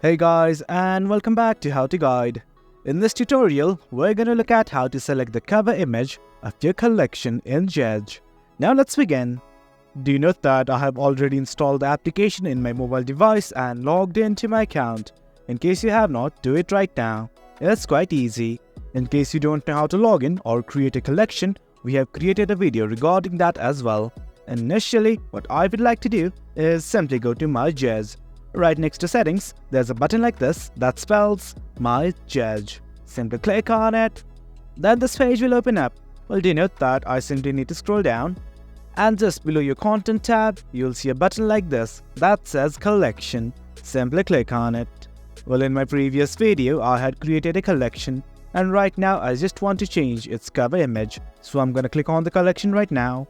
Hey guys, and welcome back to How to Guide. In this tutorial, we're going to look at how to select the cover image of your collection in Zedge. Now let's begin. Do note that I have already installed the application in my mobile device and logged into my account. In case you have not, do it right now. It's quite easy. In case you don't know how to log in or create a collection, we have created a video regarding that as well. Initially, what I would like to do is simply go to my Zedge. Right next to settings, there's a button like this that spells My Zedge. Simply click on it. Then this page will open up. Well, denote that I simply need to scroll down. And just below your content tab, you'll see a button like this that says collection. Simply click on it. Well, in my previous video, I had created a collection. And right now, I just want to change its cover image. So I'm gonna click on the collection right now.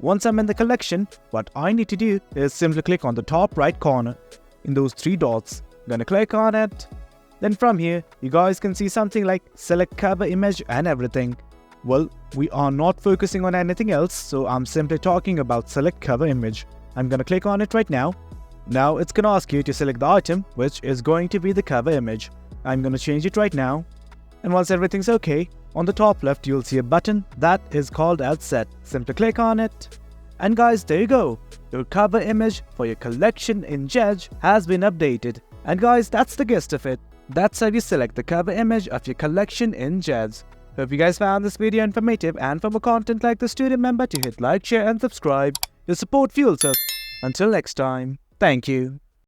Once I'm in the collection, what I need to do is simply click on the top right corner. In those three dots, gonna click on it. Then from here, you guys can see something like select cover image and everything. Well, we are not focusing on anything else, so I'm simply talking about select cover image. I'm gonna click on it right now. Now it's gonna ask you to select the item, which is going to be the cover image. I'm gonna change it right now. And once everything's okay, on the top left you'll see a button that is called as set. Simply click on it. And guys, there you go. Your cover image for your collection in Zedge has been updated. And guys, that's the gist of it. That's how you select the cover image of your collection in Zedge. Hope you guys found this video informative, and for more content like this, do remember to hit like, share and subscribe. Your support fuels us. Until next time, thank you.